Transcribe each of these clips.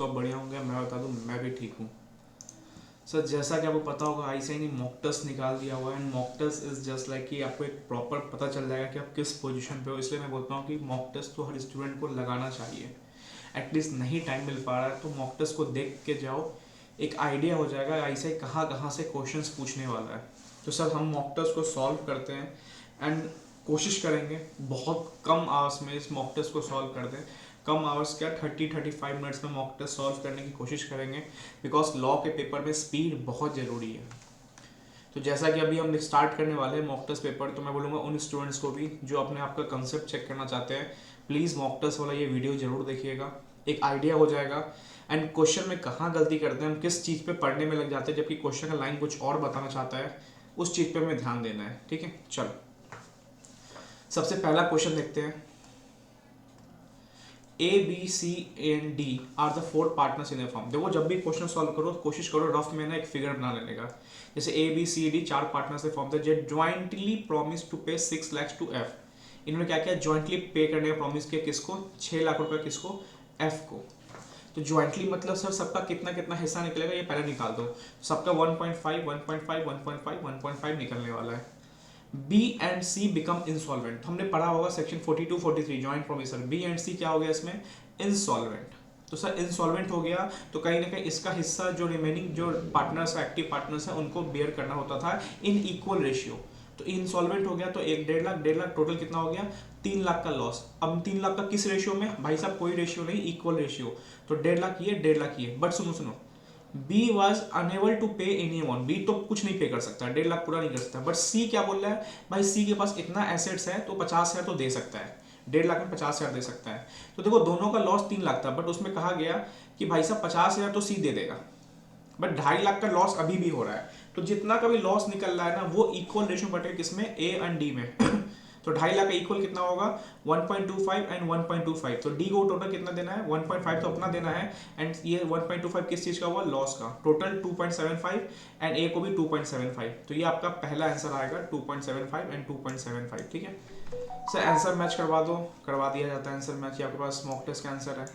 सब बढ़िया होंगे। मैं बता दूं, मैं भी ठीक हूँ। सर जैसा कि आपको पता होगा, आईसीआई ने मॉक टेस्ट निकाल दिया हुआ है। And mock test is just like कि आपको एक प्रॉपर पता चल जाएगा कि आप किस पोजीशन पे हो। इसलिए मैं बोलता हूँ कि मॉक टेस्ट तो हर स्टूडेंट को लगाना चाहिए। एटलीस्ट नहीं टाइम मिल पा रहा है तो मॉक टेस्ट को देख के जाओ, एक आइडिया हो जाएगा आईसीआई कहाँ कहाँ से क्वेश्चंस पूछने वाला है। तो सर हम मॉक टेस्ट को सॉल्व करते हैं एंड कोशिश करेंगे बहुत कम आवर्स में इस मॉक टेस्ट को सॉल्व कर दें। कम आवर्स क्या, 30-35 मिनट्स में मॉक टेस्ट सॉल्व करने की कोशिश करेंगे, बिकॉज लॉ के पेपर में स्पीड बहुत ज़रूरी है। तो जैसा कि अभी हम स्टार्ट करने वाले हैं मॉक टेस्ट पेपर, तो मैं बोलूँगा उन स्टूडेंट्स को भी जो अपने आप का कंसेप्ट चेक करना चाहते हैं, प्लीज़ मॉक टेस्ट वाला ये वीडियो जरूर देखिएगा। एक आइडिया हो जाएगा एंड क्वेश्चन में कहाँ गलती करते हैं हम, किस चीज़ पे पढ़ने में लग जाते हैं जबकि क्वेश्चन का लाइन कुछ और बताना चाहता है, उस चीज़ पे हमें ध्यान देना है। ठीक है, चलो सबसे पहला क्वेश्चन देखते हैं। A B C and D are the four partners in a firm. देखो जब भी क्वेश्चन सॉल्व करो कोशिश करो रफ में ना एक फिगर बना लेने का। जैसे ए बी सी डी चार पार्टनर्स से फॉर्म थे, जे ज्वाइंटली प्रॉमिस टू पे 6 लाख टू एफ। इन्होंने क्या किया, ज्वाइंटली पे करने का प्रॉमिस किया, किसको, 6 लाख रुपए, किसको, एफ को। तो ज्वाइंटली मतलब सर सबका कितना कितना हिस्सा निकलेगा ये पहले निकाल दो। सबका 1.5 1.5 1.5 1.5 निकलने वाला है। B and C become insolvent. हमने पढ़ा होगा section 42-43 joint promisor. B and C क्या हो गया इसमें, इंसॉल्वेंट। तो सर इंसॉल्वेंट हो गया तो कहीं ना कहीं इसका हिस्सा जो रिमेनिंग जो पार्टनर्स एक्टिव पार्टनर्स हैं उनको बेयर करना होता था इन इक्वल रेशियो। तो इंसॉल्वेंट हो गया तो एक 1.5 लाख टोटल कितना हो गया, 3 लाख का लॉस। अब 3 लाख का किस रेशियो में, भाई साहब कोई रेशियो नहीं, इक्वल रेशियो। तो 1.5 लाख ये 1.5 लाख ये। बट सुनो सुनो, बी वॉज अनेबल टू पे एनी अमाउंट। बी तो कुछ नहीं पे कर सकता, 1.5 लाख पूरा नहीं कर सकता। बट सी क्या बोल रहा है, भाई सी के पास इतना एसेट्स है तो 50,000 तो दे सकता है, 1.5 लाख में 50,000 दे सकता है। तो देखो दोनों का लॉस 3 लाख था, बट उसमें कहा गया कि भाई साहब 50,000 तो सी दे देगा, बट 2.5 लाख का लॉस अभी भी हो रहा है। तो जितना का भी लॉस निकल रहा है ना वो इक्वल रेशियो बटे किसमें, ए एंड डी में। तो 2.5 लाख का इक्वल कितना होगा, 1.25 एंड 1.25। तो डी को टोटल कितना देना है, 1.5 तो अपना देना है एंड ये 1.25 किस चीज का हुआ, लॉस का। टोटल 2.75 एंड ए को भी 2.75। तो ये आपका पहला आंसर आएगा 2.75 एंड 2.75। ठीक है सर, आंसर मैच करवा दो, करवा दिया जाता है आंसर मैच। ये आपके पास मॉक टेस्ट का आंसर है।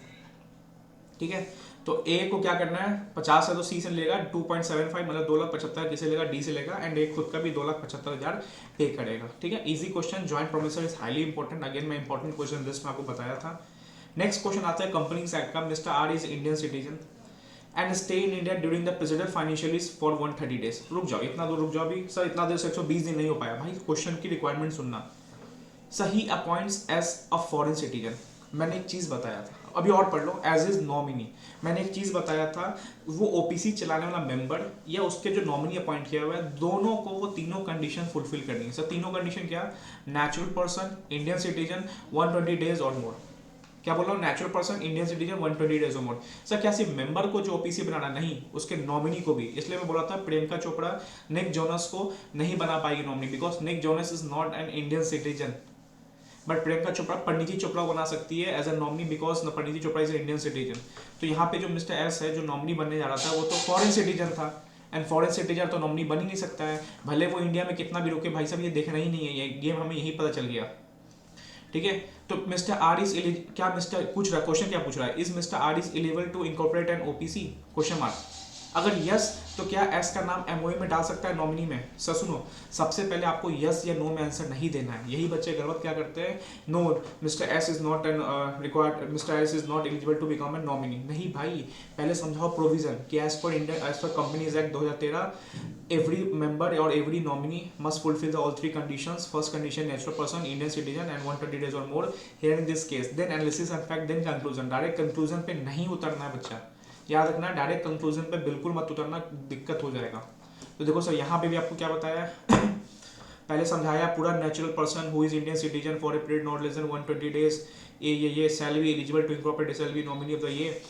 ठीक है, तो ए को क्या करना है, 50 है तो सी से लेगा 2.75 मतलब 2,75,000 किसे लेगा, डी से लेगा एंड ए खुद का भी 2,75,000 पे करेगा। ठीक है, easy question. Joint promisor is highly important. Again मैं इंपॉर्टेंट क्वेश्चन लिस्ट में आपको बताया था। नेक्स्ट क्वेश्चन आता है कंपनीज एक्ट का। Mr R is Indian citizen and stay in India during the president financial for 130 days. रुक जाओ, इतना दूर रुक जाओ अभी। सर इतना देर से 120 दिन नहीं हो पाया। भाई क्वेश्चन की रिक्वायरमेंट सुनना। सही appoints as a foreign citizen. मैंने एक चीज बताया था, अभी और पढ़ लो, एज इज नॉमिनी। मैंने एक चीज बताया था, वो ओपीसी चलाने वाला मेंबर या उसके जो नॉमिनी अपॉइंट किया हुआ है, दोनों को वो तीनों कंडीशन फुलफिल करनी है। सर तीनों कंडीशन क्या, natural person, Indian citizen, 120 days और मोर। क्या बोल रहा हूँ, natural person, Indian citizen, 120 days और मोर। सर क्या सिर्फ मेंबर को जो ओपीसी बनाना, नहीं उसके नॉमिनी को भी। इसलिए मैं बोला था प्रियंका चोपड़ा निक जोनस को नहीं बना पाएगी nominee, because Nick Jonas is not an Indian citizen. But Priyanka Chopra Parineeti Chopra बना सकती है as a nominee, because Parineeti Chopra is Indian citizen. तो यहाँ पे जो मिस्टर एस है जो नॉमिनी बनने जा रहा था वो तो फॉरेन सिटीजन था, एंड फॉरेन सिटीजन तो नॉमिनी बन ही नहीं सकता है, भले वो इंडिया में कितना भी रुके। भाई साहब ये देखना ही नहीं है, ये गेम हमें यही पता चल गया। ठीक है, तो मिस्टर आर इज क्या मिस्टर पूछ रहा है, क्वेश्चन क्या पूछ रहा है, is Mr R is eligible to incorporate an OPC, question mark. अगर यस तो क्या एस का नाम एमओए में डाल सकता है नॉमिनी में। सर सुनो, सबसे पहले आपको यस या नो में आंसर नहीं देना है। यही बच्चे गलत क्या करते हैं, no Mr S is not an required, Mr S is not eligible to become an nominee. नहीं भाई, पहले समझाओ प्रोविजन कि as per Indian, as per companies act 2013, every member or every nominee must fulfill the all three conditions. First condition, natural person, Indian citizen and 120 days or more. Here in this case, then analysis and fact, then conclusion. Direct conclusion पे नहीं उतरना है बच्चा, याद रखना। Direct conclusion पे बिल्कुल मत उतरना, दिक्कत हो जाएगा। तो देखो सर यहाँ पे भी आपको क्या बताया है पहले समझाया पूरा, natural person who is Indian citizen for a period not less than 120 days, ये salary eligible to incorporate salary nominee of the ये।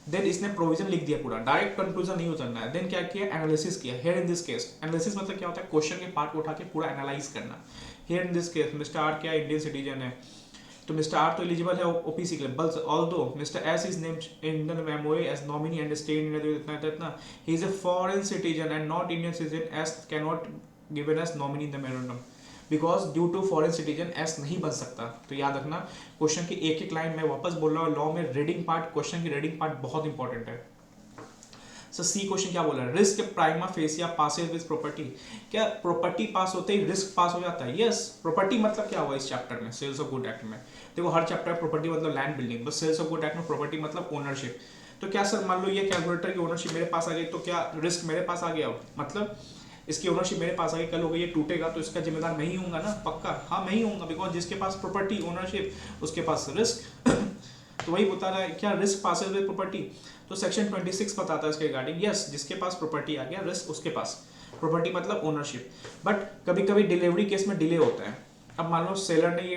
देन इसने प्रोविजन लिख दिया पूरा, डायरेक्ट कंक्लूजन नहीं उतरना है। देन क्या किया, एनालिसिस किया। Here in this case, analysis मतलब क्या होता है, क्वेश्चन के पार्ट को उठा के पूरा एनालाइज करना। Here in this case mister R क्या इंडियन सिटीजन है, तो मिस्टर आर तो एलिजिबल है ओपीसी के लिए, बल्कि although mister S is named Indian MOA as nominee and stay in India इतना, he is a foreign citizen and not Indian citizen, S can not given as nominee in the memorandum. Because due to foreign citizen S नहीं बन सकता। तो याद रखना question की एक एक लाइन मैं वापस बोल रहा हूँ, लॉ में रीडिंग पार्ट, क्वेश्चन की रीडिंग पार्ट बहुत इंपॉर्टेंट है। सो सी क्वेश्चन क्या बोला, risk prima fascia passes with property. क्या प्रॉपर्टी पास होते ही रिस्क पास हो जाता है? यस। प्रॉपर्टी मतलब क्या हुआ इस चैप्टर में, सेल्स ऑफ गुड एक्ट में? देखो हर चैप्टर प्रॉपर्टी मतलब लैंड बिल्डिंग, बस सेल्स ऑफ गुड एक्ट में प्रॉपर्टी मतलब ओनरशिप। तो क्या सर मान लो ये कैलकुलेटर की ओनरशिप मेरे पास आ गई, तो क्या रिस्क मेरे पास आ गया? मतलब इसकी ओनरशिप मेरे पास आ गई, कल हो गई ये टूटेगा तो इसका जिम्मेदार मैं ही हूँगा ना? पक्का हाँ मैं ही हूँगा, बिकॉज जिसके पास प्रॉपर्टी ओनरशिप उसके पास रिस्क। तो वही बता रहा है क्या, रिस्क पासेस विद प्रॉपर्टी। तो सेक्शन 26 बताता है इसके रिगार्डिंग, यस जिसके पास प्रॉपर्टी आ गया रिस्क उसके पास, प्रॉपर्टी मतलब ओनरशिप। बट कभी कभी डिलीवरी केस में डिले होता है। अब मान लो सेलर ने ये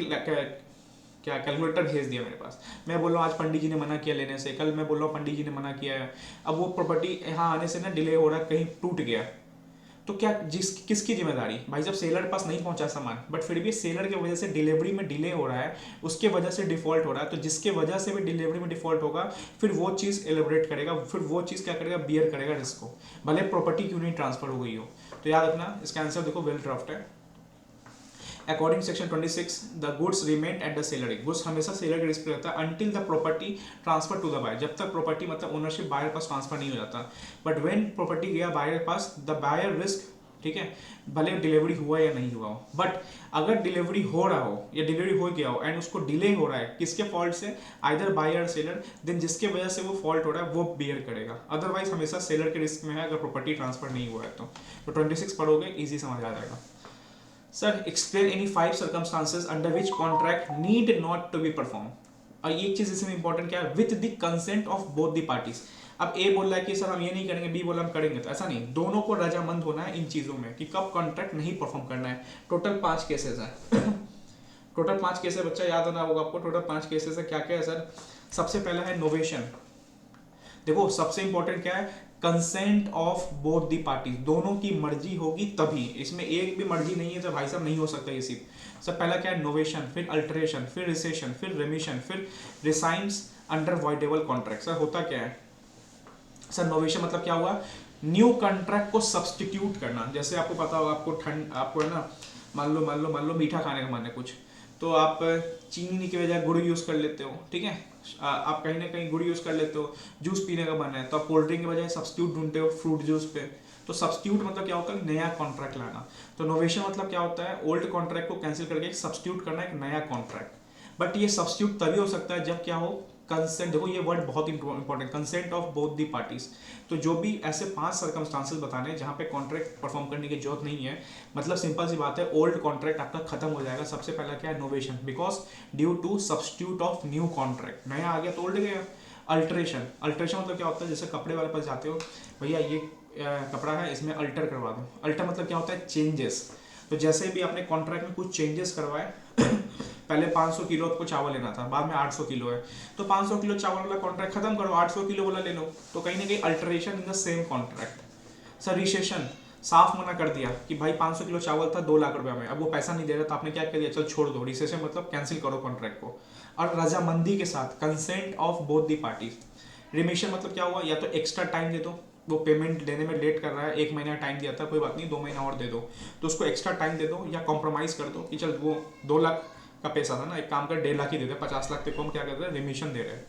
क्या कैलकुलेटर भेज दिया मेरे पास, मैं बोल रहा हूँ आज पंडित जी ने मना किया लेने से, कल मैं बोल रहा हूँ पंडित जी ने मना किया है, अब वो प्रॉपर्टी यहाँ आने से ना डिले हो रहा है, कहीं टूट गया, तो क्या किसकी जिम्मेदारी? भाई जब सेलर के पास नहीं पहुंचा सामान, बट फिर भी सेलर की वजह से डिलीवरी में डिले हो रहा है, उसके वजह से डिफॉल्ट हो रहा है, तो जिसके वजह से भी डिलीवरी में डिफॉल्ट होगा फिर वो चीज़ एलिब्रेट करेगा, फिर वो चीज़ क्या करेगा, बियर करेगा रिस्क को, भले प्रॉपर्टी क्यों नहीं ट्रांसफर हो गई हो। तो याद रखना इसका आंसर देखो वेल ड्राफ्ट है। According section 26 the goods remain at the seller, goods हमेशा सेलर के रिस्क पे रहता है until the property transfer to the buyer, जब तक प्रॉपर्टी मतलब ओनरशिप बायर पास ट्रांसफर नहीं हो जाता। बट व्हेन प्रॉपर्टी गया बायर पास द बायर रिस्क, ठीक है, भले डिलीवरी हुआ या नहीं हुआ हो। बट अगर डिलीवरी हो रहा हो या डिलीवरी हो गया हो एंड उसको डिले हो रहा है किसके फॉल्ट से, आइदर बायर सेलर, देन जिसके वजह से वो फॉल्ट हो रहा है वो बियर करेगा, अदरवाइज हमेशा सेलर के रिस्क में है अगर प्रॉपर्टी ट्रांसफर नहीं हुआ है तो 26 पढ़ोगे इजी समझ आ जाएगा। Sir explain any 5 circumstances under which contract need not to be perform. और एक चीज इसमें इंपॉर्टेंट क्या है, with the consent of both the parties. अब ए बोल रहा है कि सर हम ये नहीं करेंगे, बी बोला हम करेंगे, तो ऐसा नहीं, दोनों को रजामंद होना है इन चीजों में कि कब कॉन्ट्रैक्ट नहीं परफॉर्म करना है। टोटल 5 केसेस है। टोटल 5 केसेस बच्चा याद होना होगा आपको, टोटल 5 केसेस है। क्या क्या है सर? सबसे पहला है नोवेशन। देखो सबसे इंपॉर्टेंट क्या है, consent of both the parties, दोनों की मर्जी होगी तभी, इसमें एक भी मर्जी नहीं है तो भाई साहब नहीं हो सकता ये सिर्फ। सब पहला क्या है, नोवेशन, फिर अल्टरेशन, फिर रिसेशन, फिर रेमिशन, फिर रिसाइंस अंडर वॉइडेबल कॉन्ट्रैक्ट। सर होता क्या है सर, नोवेशन मतलब क्या हुआ, न्यू कॉन्ट्रैक्ट को सब्सटीट्यूट करना। जैसे आपको पता होगा, आपको है ना, मान लो मीठा खाने का मन है कुछ, तो आप चीनी की बजाय गुड़ यूज कर लेते हो, ठीक है, आप कहीं ना कहीं गुड़ यूज कर लेते हो। जूस पीने का मन है तो आप कोल्ड ड्रिंक के बजाय सब्स्टिट्यूट ढूंढते हो फ्रूट जूस पे। तो सब्स्टिट्यूट मतलब क्या होता है, नया कॉन्ट्रैक्ट लाना। तो नोवेशन मतलब क्या होता है, ओल्ड कॉन्ट्रैक्ट को कैंसिल करके सब्स्टिट्यूट करना, एक नया कॉन्ट्रैक्ट। बट ये सब्स्टिट्यूट तभी हो सकता है जब क्या हो, कंसेंट। देखो ये वर्ड बहुत important, consent of both the parties. तो जो भी ऐसे 5 सर्कमस्टांसेस बताने हैं जहां पे कॉन्ट्रैक्ट परफॉर्म करने की जरूरत नहीं है, मतलब सिंपल सी बात है, ओल्ड कॉन्ट्रैक्ट आपका खत्म हो जाएगा। सबसे पहला क्या है, novation, because due to substitute of new contract, नया आ गया तो ओल्ड गया। अल्टरेशन, अल्टरेशन मतलब क्या होता है, जैसे कपड़े वाले पास जाते हो, भैया ये कपड़ा है इसमें अल्टर करवा दो। अल्टर मतलब क्या होता है, चेंजेस। तो जैसे भी आपने कॉन्ट्रैक्ट में कुछ चेंजेस करवाए, पहले 500 किलो आपको चावल लेना था, बाद में 800 किलो है, तो 500 किलो चावल वाला कॉन्ट्रैक्ट खत्म करो, 800 किलो वाला ले लो। तो कहीं ना कहीं alteration in the same contract. Sir recession, साफ मना कर दिया कि भाई 500 किलो चावल था 2 लाख रुपए में, अब वो पैसा नहीं दे रहा, तो आपने क्या कर दिया, चल छोड़ दो। रिसेशन मतलब कैंसिल करो कॉन्ट्रैक्ट को, और रजामंदी के साथ, consent of both the parties. Remission मतलब क्या हुआ, या तो एक्स्ट्रा टाइम दे दो, वो पेमेंट देने में लेट कर रहा है, 1 महीना टाइम दिया था, कोई बात नहीं 2 महीना और दे दो, तो उसको एक्स्ट्रा टाइम दे दो, या कॉम्प्रोमाइज कर दो कि चल वो 2 लाख का पैसा था ना, एक काम कर 1.5 लाख ही दे दे, 50 लाख तक को हम क्या कर रहे हैं, रिमिशन दे रहे हैं।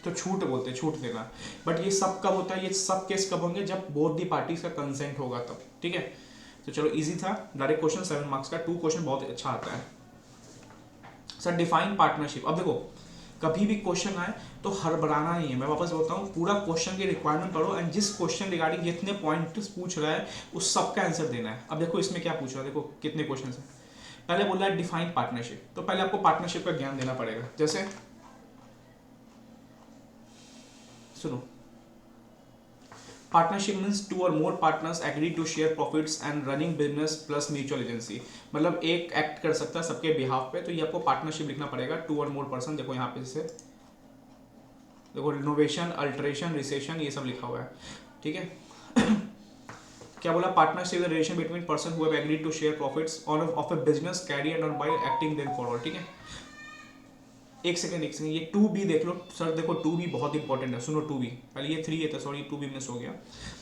तो छूट बोलते हैं, छूट देना। बट ये सब कब होता है, ये सब केस कब होंगे, जब बोथ दी पार्टीज का कंसेंट होगा तब, ठीक है। तो चलो इजी था, डायरेक्ट क्वेश्चन 7 मार्क्स का। 2 क्वेश्चन बहुत अच्छा आता है। Sir define partnership. अब देखो कभी भी क्वेश्चन आए तो हड़बड़ाना नहीं है, मैं वापस बोलता हूँ, पूरा क्वेश्चन की रिक्वायरमेंट पढ़ो एंड जिस क्वेश्चन रिगार्डिंग जितने पॉइंट्स पूछ रहा है उस सबका आंसर देना है। अब देखो इसमें क्या पूछ रहा है, देखो कितने क्वेश्चन है। पहले बोल रहा है डिफाइन पार्टनरशिप, तो पहले आपको पार्टनरशिप का ज्ञान देना पड़ेगा। जैसे सुनो, पार्टनरशिप मीन्स 2 और more partners agree to share profits and running business plus mutual agency. मतलब एक एक्ट कर सकता है सबके बिहाफ पे, तो ये आपको पार्टनरशिप लिखना पड़ेगा। 2 और मोर पर्सन, देखो यहाँ पे जैसे देखो रिनोवेशन, अल्टरेशन, रिसेशन, ये सब लिखा हुआ है, ठीक है। क्या बोला, partnership the relation between person who have agreed to share profits of a business carried on by acting them forward, ठीक है। एक सेकंड ये टू बी देख लो सर, देखो टू बी बहुत इंपॉर्टेंट है, सुनो टू बी, पहले ये थ्री है था, सॉरी टू बी मिस हो गया।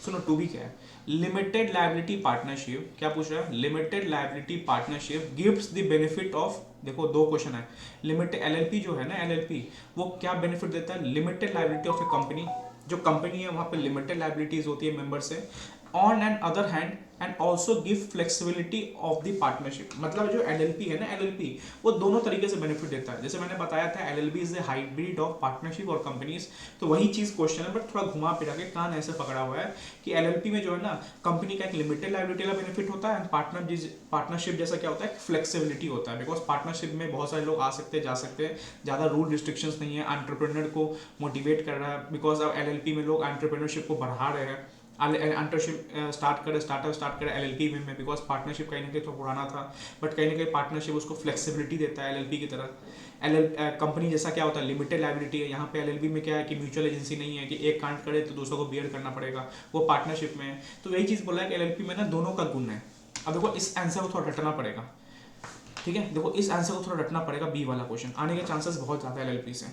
सुनो टू बी क्या है, लिमिटेड लायबिलिटी पार्टनरशिप, क्या पूछ रहा है, limited liability partnership gives the benefit of, देखो दो क्वेश्चन है, लिमिटेड एलएलपी जो है ना, एलएलपी वो क्या बेनिफिट देता है, limited liability of A company, जो कंपनी है वहाँ पे लिमिटेड लायबिलिटीज होती है मेंबर से, on and other hand and also give flexibility of the partnership, मतलब जो एलएलपी है ना, एलएलपी वो दोनों तरीके से बेनिफिट देता है, जैसे मैंने बताया था LLP is a hybrid of partnership और कंपनीज, तो वही चीज क्वेश्चन है बट थोड़ा घुमा फिरा के कान ऐसे पकड़ा हुआ है कि एलएलपी में जो है ना कंपनी का एक लिमिटेड लायबिलिटी का बेनिफिट होता है, पार्टनरशिप जैसा क्या होता है, फ्लेक्सिबिलिटी होता है, बिकॉज पार्टनरशिप में बहुत सारे लोग आ सकते हैं जा सकते हैं, ज़्यादा रूल रिस्ट्रिक्शंस नहीं है, एंटरप्रेन्योर को मोटिवेट कर रहा है, बिकॉज अब एलएलपी में लोग एंटरप्रेन्योरशिप को बढ़ा रहे हैं, एंटरशिप स्टार्टअप स्टार्ट करे एलएलपी में, बिकॉज पार्टनरशिप कहीं ना कहीं तो पुराना था, बट कहीं ना कहीं पार्टनरशिप उसको फ्लेक्सिबिलिटी देता है एलएलपी की तरह। कंपनी जैसा क्या होता है, लिमिटेड लायबिलिटी है, यहाँ पे एलएलपी में क्या है कि म्यूचुअल एजेंसी नहीं है कि एक कांड करे तो दूसरों को बियर करना पड़ेगा, वो पार्टनरशिप में है, तो यही चीज़ बोला है कि एलएलपी में ना दोनों का गुण है। अब देखो इस आंसर को थोड़ा रटना पड़ेगा, ठीक है, देखो इस आंसर को थोड़ा रटना पड़ेगा, बी वाला क्वेश्चन आने के चांसेस बहुत ज़्यादा है एलएलपी से,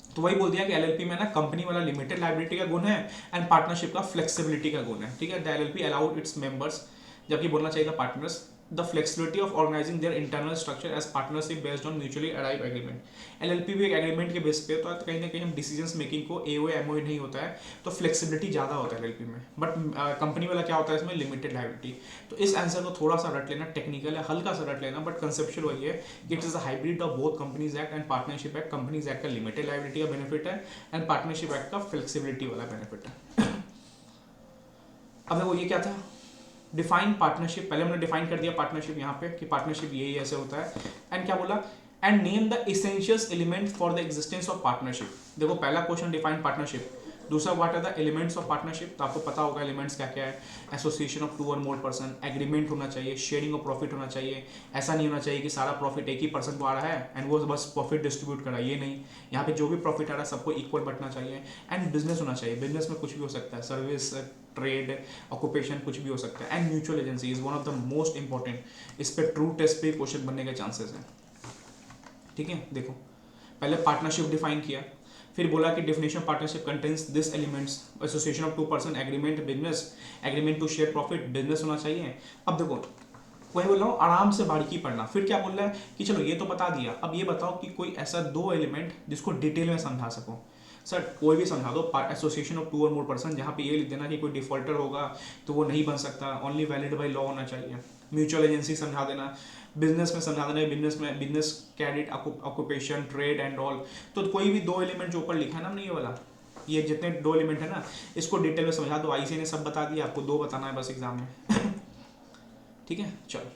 तो वही बोल दिया कि एलएलपी में ना कंपनी वाला लिमिटेड लायबिलिटी का गुण है एंड पार्टनरशिप का फ्लेक्सिबिलिटी का गुण है, ठीक है, the LLP allowed its members, जबकि बोलना चाहिए था partners, the flexibility of organising their internal structure as partnership based on mutually arrive agreement. LLP भी एक एग्रीमेंट के बेस पे, तो कहीं ना कहीं हम डिसीजंस मेकिंग को एओए एमओए नहीं होता है, तो फ्लेक्सिबिलिटी ज़्यादा होता है एलएलपी में, बट कंपनी वाला क्या होता है इसमें, लिमिटेड लायबिलिटी। तो इस आंसर को थोड़ा सा रट लेना, टेक्निकल है, हल्का सा रट लेना, बट कंसेप्चुअल वही है कि it is a hybrid of both companies act and partnership act. Companies act का लिमिटेड लायबिलिटी का बेनिफिट है एंड पार्टनरशिप एक्ट का फ्लेक्सिबिलिटी वाला बेनिफिट है। अब देखो ये क्या था, डिफाइन पार्टनरशिप, पहले हमने डिफाइन कर दिया पार्टनरशिप यहाँ पे कि पार्टनरशिप ये ऐसे होता है, एंड क्या बोला, and name the essentials element for the existence of partnership. देखो पहला क्वेश्चन डिफाइन पार्टनरशिप, दूसरा what are the elements of partnership, तो आपको पता होगा एलिमेंट्स क्या क्या है, एसोसिएशन ऑफ 2 और मोर पर्सन, एग्रीमेंट होना चाहिए, शेयरिंग ऑफ प्रॉफिट होना चाहिए, ऐसा नहीं होना चाहिए कि सारा प्रॉफिट एक ही पर्सन को आ रहा है एंड वो बस प्रॉफिट डिस्ट्रीब्यूट कर रहा है, ये नहीं, यहाँ पे जो भी प्रॉफिट आ रहा है सबको इक्वल बंटना चाहिए, एंड बिजनेस होना चाहिए, बिजनेस में कुछ भी हो सकता है, सर्विस, ट्रेड, ऑक्यूपेशन, कुछ भी हो सकता है, and mutual agency is one of the most important, इस पर ट्रू टेस्ट पे क्वेश्चन बनने के चांसेस हैं, ठीक है। देखो पहले पार्टनरशिप डिफाइन किया, फिर बोला कि definition partnership contains this elements, association of 2 person, agreement business, agreement to share profit, business होना चाहिए। अब देखो वही बोल रहा हूँ, आराम से बारीकी पढ़ना, फिर क्या बोल रहा है कि चलो ये तो बता दिया, अब ये बताओ कि कोई ऐसा 2 एलिमेंट जिसको डिटेल में समझा सको, सर कोई भी समझा दो, एसोसिएशन ऑफ 2 और मोर पर्सन, जहाँ पे ये लिख देना कि कोई डिफॉल्टर होगा तो वो नहीं बन सकता, ओनली वैलिड बाई लॉ होना चाहिए, म्यूचुअल एजेंसी समझा देना, बिजनेस में समझा देना, बिजनेस में business credit, occupation, trade and all, तो कोई भी 2 एलिमेंट जो ऊपर लिखा है ना हमने ये वाला, ये जितने 2 एलिमेंट है ना इसको डिटेल में समझा दो, आईसी ने सब बता दिया, आपको 2 बताना है बस एग्जाम में ठीक है। चलो,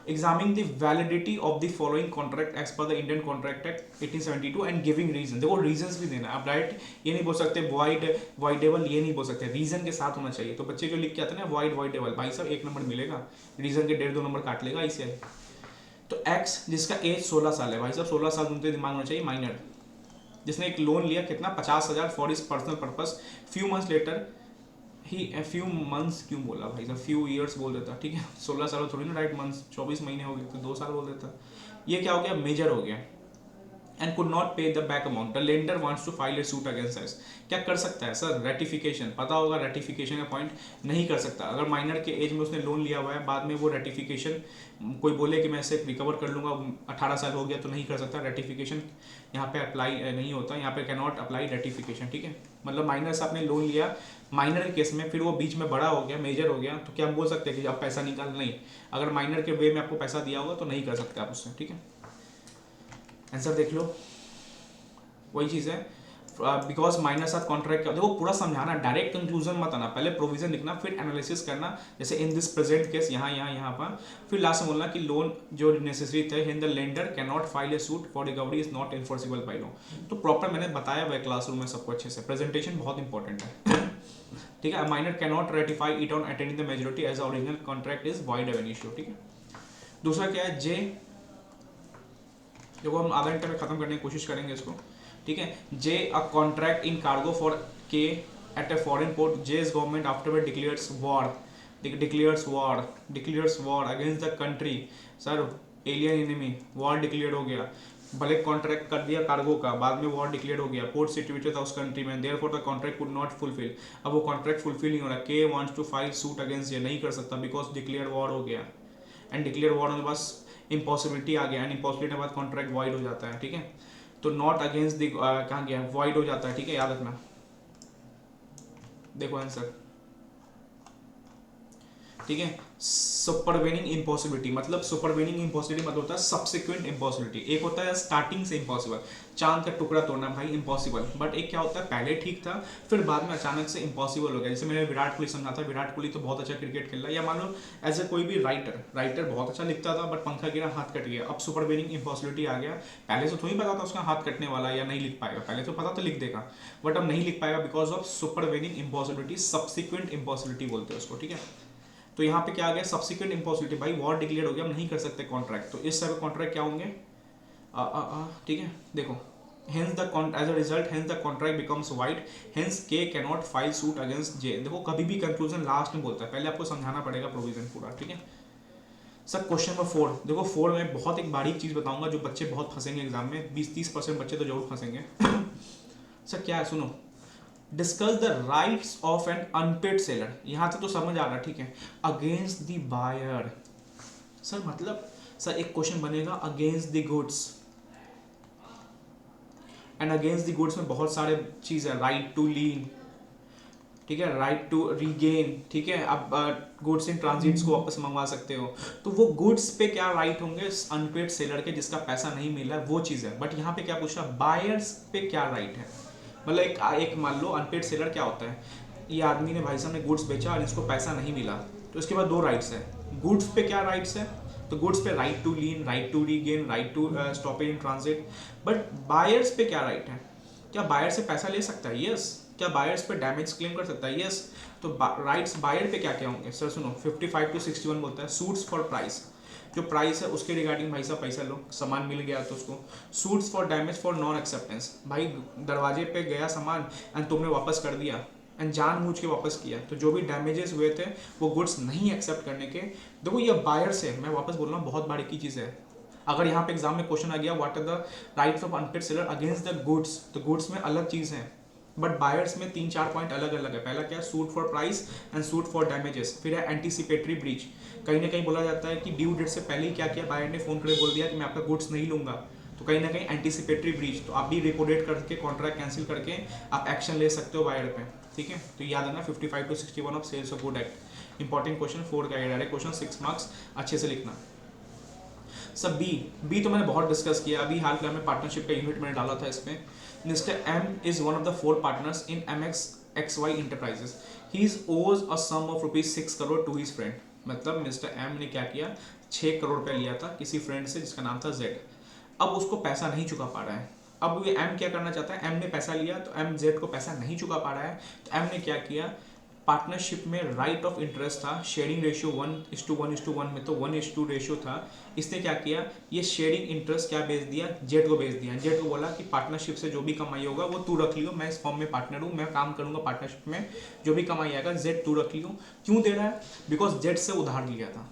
examining the validity of the following contract as per the Indian Contract Act 1872 and giving reason, देखो रीजंस भी देना है, आप राइट ये नहीं बोल सकते void voidable, ये नहीं बोल सकते, रीजन के साथ होना चाहिए, तो बच्चे जो लिख के आते हैं ना void voidable, भाई साहब 1 नंबर मिलेगा, रीजन के 1.5-2 नंबर काट लेगा ICI। तो एक्स जिसका एज 16 साल है, भाई साहब 16 साल उनके दिमाग होना चाहिए, माइनर, जिसने एक लोन लिया कितना 50,000 for is personal purpose, few months later he, few months क्यों बोला भाई साहब, फ्यू ईयर्स बोल देता, ठीक है, 16 साल थोड़ी ना राइट, मंथ्स 24 महीने हो गए तो 2 साल बोल देता, ये क्या हो गया, मेजर हो गया, and could not pay the back amount, the lender wants to file a suit against us, क्या कर सकता है सर, रेटिफिकेशन, पता होगा रेटिफिकेशन का पॉइंट, नहीं कर सकता, अगर माइनर के एज में उसने लोन लिया हुआ है, बाद में वो रेटिफिकेशन कोई बोले कि मैं इसे रिकवर कर लूंगा, 18 साल हो गया तो नहीं कर सकता, रेटिफिकेशन यहाँ पे अप्लाई नहीं होता, यहाँ पे कैन नॉट अप्लाई रेटिफिकेशन, ठीक है, मतलब माइनर से आपने लोन लिया, माइनर के केस में फिर वो बीच में बड़ा हो गया, मेजर हो गया, तो क्या हम बोल सकते हैं कि अब पैसा निकाल, नहीं, अगर माइनर के वे में आपको पैसा दिया होगा तो नहीं कर सकते आप उससे, ठीक है। आंसर देख लो, वही चीज़ है, बिकॉज माइनर साथ कॉन्ट्रैक्ट का, देखो पूरा समझाना, डायरेक्ट कंक्लूजन मत आना, पहले प्रोविजन लिखना, फिर एनालिसिस करना, जैसे इन दिस प्रेजेंट केस यहाँ पर, फिर लास्ट में बोलना कि लोन जो नेसेसरी थे, Hind the lender can not file a suit for recovery is not enforceable by law, तो प्रॉपर मैंने बताया हुआ है क्लासरूम में सबको अच्छे से, प्रेजेंटेशन बहुत इंपॉर्टेंट है ठीक है। Minor can not ratify it on attaining the majority as original contract is void ab initio, ठीक है। दूसरा क्या है, जे, देखो हम आधा घंटे में खत्म करने की कोशिश करेंगे इसको, ठीक है। J, a contract in cargo for K at a foreign port, J is government afterward declares war against the country, sir alien enemy, war declare हो गया, भले कॉन्ट्रैक्ट कर दिया कार्गो का, बाद में वॉर डिक्लेयर हो गया, पोर्ट सिचुएटेड था उस कंट्री में, therefore the contract could not fulfil. अब वो कॉन्ट्रैक्ट फुलफिल नहीं हो रहा, K wants to file suit against ये, नहीं कर सकता बिकॉज डिक्लेयर वॉर हो गया, एंड डिक्लेयर वॉर होने के बाद इम्पॉसिबिलिटी आ गया, एंड इम्पॉसिबिलिटी के बाद कॉन्ट्रैक्ट वॉइड हो जाता है, ठीक है। तो नॉट अगेंस्ट द कहाँ गया, वॉइड हो जाता है, ठीक है, याद रखना। देखो आंसर, ठीक है। सुपरवेनिंग इम्पॉसिबिलिटी मतलब, सुपरवेनिंग इम्पॉसिबिलिटी मतलब होता है सब्सिक्वेंट इम्पॉसिबिलिटी। एक होता है स्टार्टिंग से इम्पॉसिबल, चांद का टुकड़ा तोड़ना भाई इम्पॉसिबल, बट एक क्या होता है पहले ठीक था फिर बाद में अचानक से इम्पॉसिबल हो गया। जैसे मैंने विराट कोहली समझा था, विराट कोहली तो बहुत अच्छा क्रिकेट खेल रहा है, या मान लो एज ए कोई भी राइटर बहुत अच्छा लिखता था बट पंखा गिरा हाथ कट गया, अब सुपरवेनिंग इम्पॉसिबिलिटी आ गया। पहले से थोड़ी पता था उसका हाथ कटने वाला या नहीं लिख पाएगा, पहले तो पता था लिख देगा, बट अब नहीं लिख पाएगा because of supervening impossibility, subsequent impossibility बोलते हैं उसको, ठीक है। तो यहाँ पे क्या आ गया, सब्सिक्वेंट इम्पॉसिबिलिटी, भाई वॉर डिक्लेयर हो गया, हम नहीं कर सकते कॉन्ट्रैक्ट, तो इस तरह कॉन्ट्रैक्ट क्या होंगे, ठीक है। देखो hence the as a result hence the contract becomes void, hence K cannot file suit against J। देखो कभी भी कंक्लूजन लास्ट में बोलता है, पहले आपको समझाना पड़ेगा प्रोविजन पूरा, ठीक है। सर क्वेश्चन नंबर 4 देखो, 4 में बहुत एक बारीक चीज बताऊंगा जो बच्चे बहुत फंसेंगे एग्जाम में, 20-30% बच्चे तो जरूर फंसेंगे। सर क्या है सुनो, discuss the rights of an unpaid seller, यहां तक तो समझ आ रहा है, ठीक है, अगेंस्ट द बायर। सर मतलब सर एक क्वेश्चन बनेगा against the goods, and against the goods में बहुत सारे चीज है, राइट टू लीन, ठीक है, राइट टू रीगेन, ठीक है, अब गुड्स इन ट्रांजिट्स को वापस मंगवा सकते हो, तो वो गुड्स पे क्या राइट होंगे अनपेड सेलर के, जिसका पैसा नहीं मिला है वो चीज़ है। बट यहाँ पे क्या पूछा, बायर्स पे क्या राइट है, मतलब एक मान लो अनपेड सेलर क्या होता है, ये आदमी ने भाई साहब ने गुड्स बेचा और इसको पैसा नहीं मिला, तो इसके बाद 2 राइट्स है, गुड्स पे क्या राइट्स है, तो गुड्स पे right to lien, right to regain, right to stop in transit. But buyers पे क्या राइट है, क्या बायर से पैसा ले सकता है, यस। क्या बायर्स पे डैमेज क्लेम कर सकता है, यस। तो राइट्स बायर पे क्या क्या होंगे, सर सुनो 55 to 61 बोलता है, सूट्स फॉर प्राइस, जो प्राइस है उसके रिगार्डिंग भाई साहब पैसा लो, सामान मिल गया तो उसको। Suits for damage for non acceptance, भाई दरवाजे पे गया सामान एंड तुमने वापस कर दिया एंड जानबूझ के वापस किया, तो जो भी डैमेजेस हुए थे वो गुड्स नहीं एक्सेप्ट करने के, देखो ये बायर से, मैं वापस बोल रहा हूँ बहुत बड़ी की चीज़ है। अगर यहाँ पे एग्जाम में क्वेश्चन आ गया what are the rights of unpaid seller against the goods, तो गुड्स में अलग चीज़ है बट बायर्स में 3-4 पॉइंट अलग अलग है। पहला क्या है, suit for price and suit for damages, फिर है एंटीसिपेटरी ब्रीच, कहीं ना कहीं बोला जाता है कि ड्यू डेट से पहले ही क्या किया, बायर ने फोन करके बोल दिया कि मैं आपका गुड्स नहीं लूंगा, तो कहीं ना कहीं एंटीसिपेटरी ब्रीच, तो आप भी रिपोर्टेड करके कॉन्ट्रैक्ट कैंसिल करके आप एक्शन ले सकते हो बायर पे, ठीक है। तो याद रखना 55 to 61 of sales of good act, important question 4 का डायरेक्ट क्वेश्चन 6 मार्क्स, अच्छे से लिखना। सब बी तो मैंने बहुत डिस्कस किया, अभी हाल फिलहाल में पार्टनरशिप का यूनिट मैंने डाला था इसमें। Mister M is one of the 4 partners in MXXY enterprises, he is owes a sum of ₹6 crore to his friend, मतलब मिस्टर एम ने क्या किया, 6 करोड़ रुपया लिया था किसी फ्रेंड से जिसका नाम था जेड, अब उसको पैसा नहीं चुका पा रहा है। अब ये एम क्या करना चाहता है, एम ने पैसा लिया तो एम जेड को पैसा नहीं चुका पा रहा है, तो एम ने क्या किया, पार्टनरशिप में राइट ऑफ इंटरेस्ट था, शेयरिंग रेशियो 1:1:1 में, तो 1:2 रेशियो था, इसने क्या किया, ये शेयरिंग इंटरेस्ट क्या बेच दिया, जेड को बेच दिया, जेड को बोला कि पार्टनरशिप से जो भी कमाई होगा वो तू रख लियो, मैं इस फॉर्म में पार्टनर हूँ, मैं काम करूंगा पार्टनरशिप में, जो भी कमाई आएगा जेड तू रख लियो। क्यों दे रहा है, बिकॉज जेड से उधार लिया था,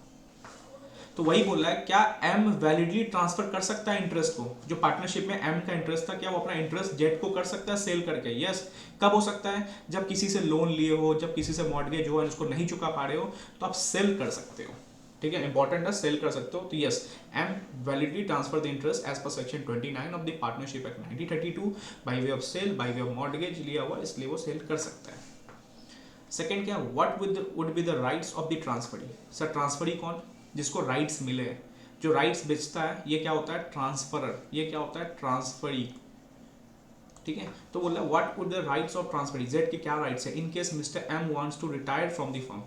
तो वही बोल रहा है क्या एम वैलिडली ट्रांसफर कर सकता है इंटरेस्ट को, जो पार्टनरशिप में एम का इंटरेस्ट था, क्या वो अपना इंटरेस्ट जेड को कर सकता है सेल करके, यस। कब हो सकता है, जब किसी से लोन लिए हो, जब किसी से मॉर्गेज हो और उसको नहीं चुका पा रहे हो, तो आप सेल कर सकते हो, ठीक है, इंपॉर्टेंट है, सेल कर सकते हो, तो yes M validly transfer the interest as per section 29 of the partnership act 1932 by way of sale, by way of mortgage लिया हुआ, इसलिए वो सेल कर सकता है। सेकेंड क्या, what would be the rights of the transferee, sir transferee कौन, जिसको राइट्स मिले, जो राइट्स बेचता है ये क्या होता है, ट्रांसफरर, ये क्या होता है, ट्रांसफरी, ठीक है। तो बोला what would the rights of transferee, Z के क्या राइट्स है, in case mister M wants to retire from the firm,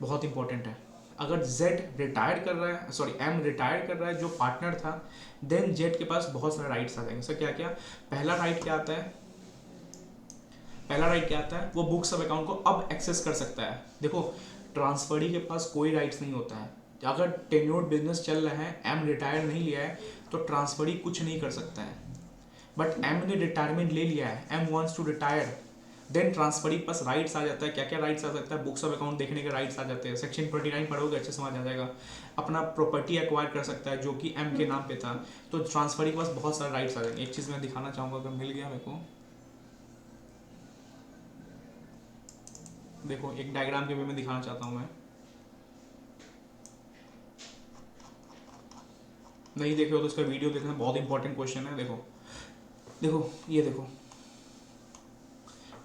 बहुत इंपॉर्टेंट है, अगर जेड रिटायर कर रहा है, सॉरी एम रिटायर कर रहा है जो पार्टनर था, देन जेड के पास बहुत सारे राइट्स आ जाएंगे। सर क्या क्या, पहला राइट क्या आता है, पहला राइट क्या आता है, वो बुक्स ऑफ अकाउंट को अब एक्सेस कर सकता है। देखो ट्रांसफरी के पास कोई राइट्स नहीं होता है, अगर टेन्योर्ड बिजनेस चल रहा है, एम रिटायर नहीं लिया है, तो ट्रांसफरी कुछ नहीं कर सकता है, बट एम ने रिटायरमेंट ले लिया है, M wants to retire, then transferee के पास राइट्स आ जाता है, क्या क्या राइट्स आ सकता है, बुक्स ऑफ अकाउंट देखने के राइट्स आ जाते हैं, सेक्शन 29 पढ़ोगे अच्छे समझ आ जाएगा। अपना प्रॉपर्टी एक्वायर कर सकता है जो कि एम के नाम पे था, तो ट्रांसफरी के पास बहुत सारे राइट्स आ जाएंगे। एक चीज़ मैं दिखाना चाहूँगा, अगर मिल गया मेरे को, देखो एक डायग्राम के वे में दिखाना चाहता हूँ मैं, नहीं देखे हो तो उसका वीडियो देखना, बहुत इंपॉर्टेंट क्वेश्चन है। देखो देखो ये देखो,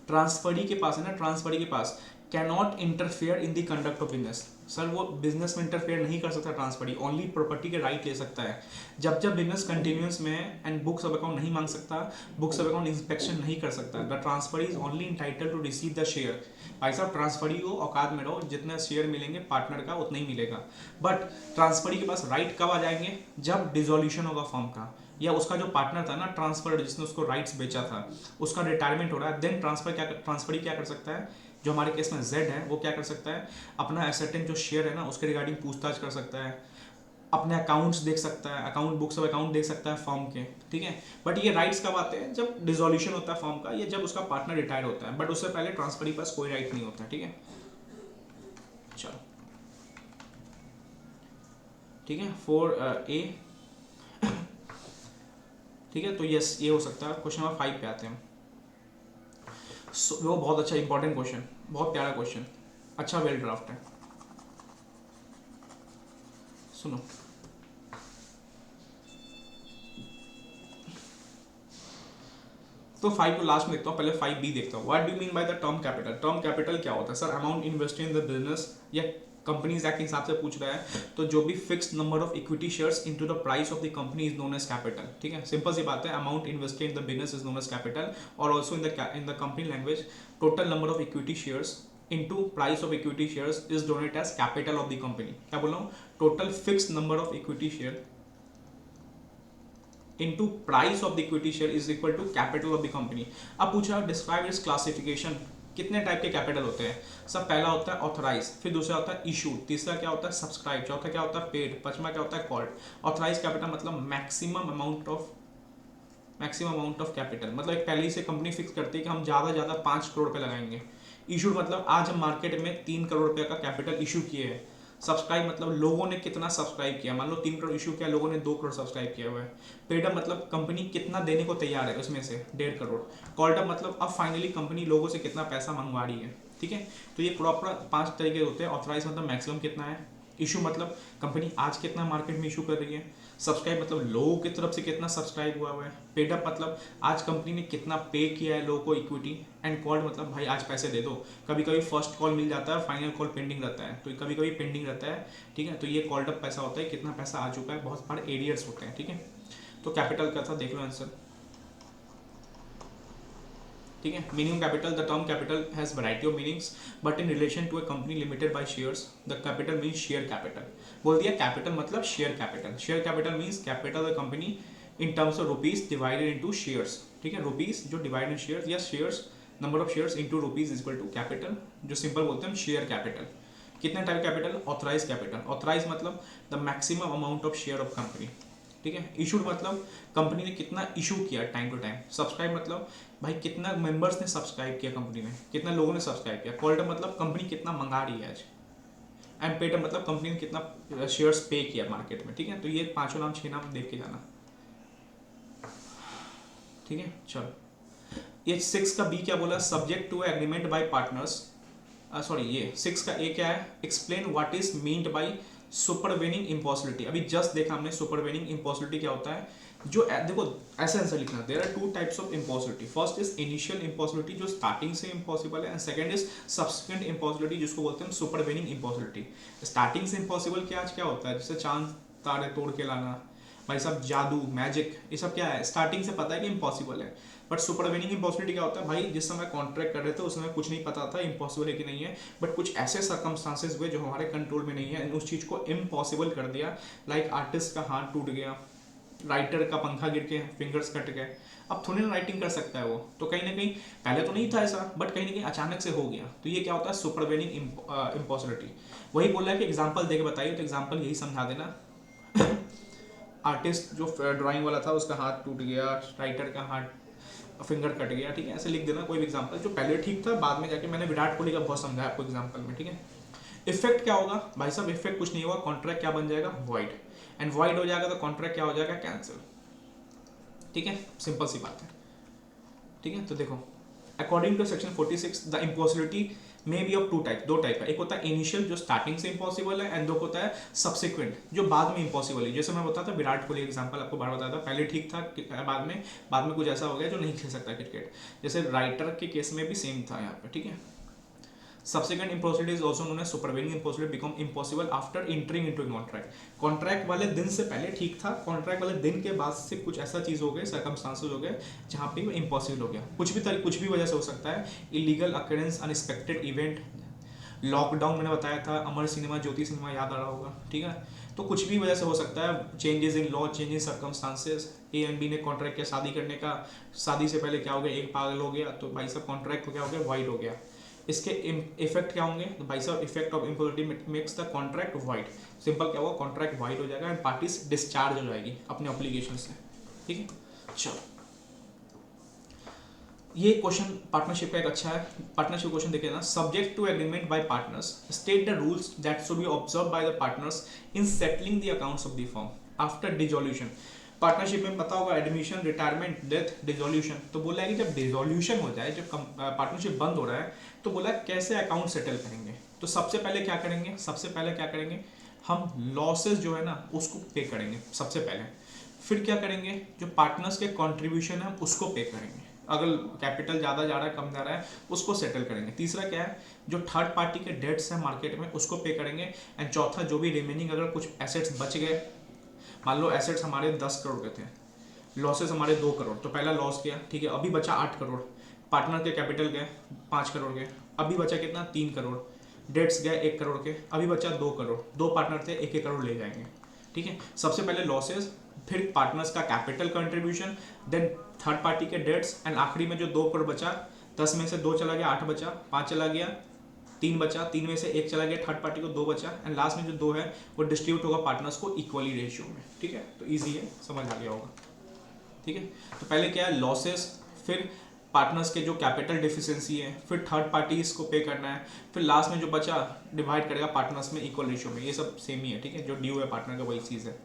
ट्रांसफरी के पास है ना, ट्रांसफरी के पास can not interfere in the conduct of business. Sir वो बिजनेस में इंटरफेयर नहीं कर सकता ट्रांसफरी, ओनली प्रॉपर्टी के राइट ले सकता है। जब जब बिजनेस कंटिन्यूस में एंड बुक्स ऑफ अकाउंट नहीं मांग सकता, बुक्स ऑफ अकाउंट इंस्पेक्शन नहीं कर सकता, the transferee is only entitled to receive the share. भाई साहब ट्रांसफरी को औकात में रहो, जितना शेयर मिलेंगे पार्टनर का उतना ही मिलेगा। बट ट्रांसफरी के पास राइट कब आ जाएंगे, जब डिसोल्यूशन होगा फर्म का, या उसका जो पार्टनर था ना ट्रांसफर जिसने उसको राइट्स बेचा था, उसका रिटायरमेंट हो रहा है, देन ट्रांसफरी क्या कर सकता है, जो हमारे केस में जेड है वो क्या कर सकता है, अपना एसेटेंट जो शेयर है ना उसके रिगार्डिंग पूछताछ कर सकता है, अपने अकाउंट्स देख सकता है, अकाउंट बुक्स ऑफ अकाउंट देख सकता है फर्म के, ठीक है। बट ये राइट्स कब आते हैं, जब डिसोल्यूशन होता है फर्म का, या जब उसका पार्टनर रिटायर होता है, बट उससे पहले ट्रांसफरी पास कोई राइट नहीं होता, ठीक है। चलो ठीक है, 4A, ठीक है। तो यस ये हो सकता है। क्वेश्चन नंबर 5 पे आते हैं। वो बहुत अच्छा इंपॉर्टेंट क्वेश्चन, बहुत प्यारा क्वेश्चन, अच्छा वेल ड्राफ्ट है, सुनो। तो 5 को लास्ट में देखता हूँ, पहले 5B देखता हूँ। What do mean by the term capital. Term capital क्या होता है sir, amount invested in the business, या कंपनीज एक्ट के हिसाब से पूछ रहा है, तो जो भी fixed number of equity shares into the price of the company is known as capital, ठीक है। सिंपल सी बात है, amount invested in the business is known as capital, और also in the company language total number of equity shares into price of equity shares is denoted as capital of the company। क्या बोल रहा हूँ, total fixed number of equity share into price of the equity share is equal to capital of the company। अब पूछा describe it's classification, कितने type के capital होते हैं। सब पहला होता है ऑथराइज, फिर दूसरा होता है इशू, तीसरा क्या होता है सब्सक्राइब, चौथा क्या होता है पेड, पांचवा क्या होता है कॉल्ड। ऑथराइज कैपिटल मतलब मैक्सिमम अमाउंट ऑफ कैपिटल, मतलब एक पहले से कंपनी फिक्स करती है कि हम ज़्यादा 5 करोड़ रुपए लगाएंगे। इशूड मतलब आज हम मार्केट में 3 करोड़ रुपए का कैपिटल इशू किए हैं। सब्सक्राइब मतलब लोगों ने कितना सब्सक्राइब किया, मान लो 3 करोड़ इशू किया, लोगों ने 2 करोड़ सब्सक्राइब किया हुआ है। पेड अप मतलब कंपनी कितना देने को तैयार है, उसमें से 1.5 करोड़। कॉल्ड अप मतलब अब फाइनली कंपनी लोगों से कितना पैसा मंगवा रही है, ठीक है। तो ये प्रॉपर 5 तरीके होते हैं। ऑथराइज मतलब मैक्सिमम कितना है, इशू मतलब कंपनी आज कितना मार्केट में इशू कर रही है, सब्सक्राइब मतलब लोगों की तरफ से कितना सब्सक्राइब हुआ है, पेड अप मतलब आज कंपनी ने कितना पे किया है लोगों को इक्विटी, एंड कॉल्ड मतलब भाई आज पैसे दे दो। कभी कभी फर्स्ट कॉल मिल जाता है, फाइनल कॉल पेंडिंग रहता है, तो कभी कभी पेंडिंग रहता है, ठीक है। तो ये कॉल्ड अप पैसा होता है, कितना पैसा आ चुका है, बहुत सारे एरियर्स होते हैं, ठीक है। तो कैपिटल का था, देख लो आंसर, ठीक है। Meaning capital, the term capital has variety of meanings but in relation to a company limited by shares the capital means share capital. बोल दिया कैपिटल मतलब share capital. Share capital means capital of the company in terms of rupees divided into shares, ठीक है। Rupees जो divide in shares, या shares number of shares into rupees is equal to capital, जो simple बोलते हैं हम share capital. कितने type capital, authorise capital. Authorise मतलब the maximum amount of share of company, ठीक है। इशूड मतलब कंपनी ने कितना इशू किया टाइम टू टाइम। सब्सक्राइब मतलब भाई कितना मेंबर्स ने सब्सक्राइब किया कंपनी में, कितना लोगों ने सब्सक्राइब किया। कॉल्ड मतलब कंपनी कितना मंगा रही है आज। एंड पेड मतलब कंपनी ने कितना शेयर्स पे किया मार्केट में, ठीक है। तो ये 5 नाम 6 नाम देख के जाना, ठीक है। चलो ये 6 का बी क्या बोला, subject to agreement by partners. Sorry ये 6 का ए क्या है, explain what is meant by supervening impossibility. अभी जस्ट देखा हमने सुपरवेनिंग इम्पॉसिबिलिटी क्या होता है। जो देखो ऐसे आंसर लिखना, there are 2 types of impossibility. First is initial impossibility जो स्टार्टिंग से इम्पॉसिबल है, and second is subsequent impossibility जिसको बोलते हैं सुपरवेनिंग इम्पॉसिबिलिटी। स्टार्टिंग से इम्पॉसिबल क्या आज क्या होता है, जैसे चांद तारे तोड़ के लाना, भाई साहब जादू मैजिक, ये सब क्या है स्टार्टिंग से पता है कि इम्पॉसिबल है। बट सुपरवेनिंग इम्पॉसिबिलिटी क्या होता है, भाई जिस समय कॉन्ट्रैक्ट कर रहे थे उस समय कुछ नहीं पता था इम्पॉसिबल है कि नहीं है, बट कुछ ऐसे सर्कमस्टांसेस हुए जो हमारे कंट्रोल में नहीं है, उस चीज़ को इम्पॉसिबल कर दिया। लाइक आर्टिस्ट का हाथ टूट गया, राइटर का पंखा गिर के फिंगर्स कट गए, अब थोड़ी ना राइटिंग कर सकता है वो, तो कहीं ना कहीं पहले तो नहीं था ऐसा, बट कहीं ना कहीं अचानक से हो गया। तो ये क्या होता है सुपरवेनिंग इम्पॉसिबिलिटी। वही बोल रहा है कि एग्जाम्पल देके बताइए, तो एग्जाम्पल यही समझा देना। आर्टिस्ट जो ड्राइंग वाला था उसका हाथ टूट गया, राइटर का हाथ फिंगर कट गया, ठीक है, ऐसे लिख देना कोई भी एग्जांपल जो पहले ठीक था, बाद में जाके मैंने विराट कोहली का बहुत समझाया आपको एग्जांपल में, ठीक है। इफेक्ट क्या होगा भाई साहब, इफेक्ट कुछ नहीं होगा, कॉन्ट्रैक्ट क्या बन जाएगा, वॉइड, एंड वॉइड हो जाएगा तो कॉन्ट्रैक्ट क्या हो जाएगा, कैंसिल, ठीक है, सिंपल सी बात है, ठीक है। तो देखो according to section 46 the impossibility may be of two type, दो टाइप है, एक होता है इनिशियल जो स्टार्टिंग से इम्पॉसिबल है, एंड दो होता है सब्सिक्वेंट जो बाद में इम्पॉसिबल है। जैसे मैं बताता विराट कोहली एग्जांपल आपको बार बताया था, पहले ठीक था, बाद में कुछ ऐसा हो गया जो नहीं खेल सकता क्रिकेट, जैसे राइटर के केस में भी सेम था यहाँ पे, ठीक है। Subsequent impossibility is also known as supervening impossibility become impossible after entering into a contract. Contract वाले दिन से पहले ठीक था, कॉन्ट्रैक्ट वाले दिन के बाद से कुछ ऐसा चीज़ हो गए, सर्कमस्टांसेस हो गए जहाँ पे वो इम्पॉसिबल हो गया, कुछ भी वजह से हो सकता है, illegal occurrence, unexpected event, lockdown मैंने बताया था, अमर सिनेमा, ज्योति सिनेमा याद आ रहा होगा, ठीक है। तो कुछ भी वजह से हो सकता है, changes in law, change in circumstances, A and B ने कॉन्ट्रैक्ट किया शादी करने का, शादी से पहले क्या हो गया, एक पागल हो गया, तो भाई साहब कॉन्ट्रैक्ट को क्या हो गया, वाइड हो गया। इसके इफेक्ट क्या होंगे, तो भाई साहब effect of impossibility makes the contract wide, simple क्या होगा, कॉन्ट्रैक्ट वाइड हो जाएगा एंड पार्टीज डिस्चार्ज हो जाएगी अपने ऑब्लिगेशन से, ठीक है। चलो ये क्वेश्चन पार्टनरशिप का एक अच्छा है, पार्टनरशिप क्वेश्चन देखिए ना, subject to agreement by partners state the rules that should be observe by the partners in settling the accounts of the firm after dissolution. Partnership में पता होगा एडमिशन, रिटायरमेंट, डेथ, डिसॉल्यूशन, तो बोला है कि जब डिसॉल्यूशन हो जाए, जब पार्टनरशिप बंद हो रहा है, तो बोला कैसे अकाउंट सेटल करेंगे। तो सबसे पहले क्या करेंगे, हम लॉसेस जो है ना उसको पे करेंगे सबसे पहले, फिर क्या करेंगे, जो पार्टनर्स के कॉन्ट्रीब्यूशन है उसको पे करेंगे, अगर कैपिटल ज़्यादा जा रहा है कम जा रहा है उसको सेटल करेंगे, तीसरा क्या है, जो थर्ड पार्टी के डेट्स हैं मार्केट में उसको पे करेंगे, एंड चौथा जो भी रिमेनिंग अगर कुछ एसेट्स बच गए, मान लो एसेट्स हमारे 10 करोड़ के थे, लॉसेस हमारे 2 करोड़, तो पहला लॉस गया, ठीक है, अभी बचा 8 करोड़, पार्टनर के कैपिटल गए 5 करोड़ के, अभी बचा कितना 3 करोड़, डेट्स गए 1 करोड़ के, अभी बचा 2 करोड़, दो पार्टनर थे 1 करोड़ ले जाएंगे, ठीक है। सबसे पहले लॉसेस, फिर पार्टनर्स का capital contribution, then third party के डेट्स, एंड आखिरी में जो 2 करोड़ बचा, 10 में से 2 चला गया 8 बचा, 5 चला गया 3 बचा, 3 में से 1 चला गया थर्ड पार्टी को 2 बचा, एंड लास्ट में जो 2 है वो डिस्ट्रीब्यूट होगा पार्टनर्स को इक्वली रेशियो में, ठीक है। तो ईजी है, समझ आ गया होगा, ठीक है। तो पहले क्या है, लॉसेस, फिर पार्टनर्स के जो कैपिटल डिफिशिएंसी है, फिर थर्ड पार्टी इसको पे करना है, फिर लास्ट में जो बचा डिवाइड करेगा पार्टनर्स में इक्वल रेशियो में, ये सब सेम ही है, ठीक है, जो ड्यू है पार्टनर का वही चीज़ है।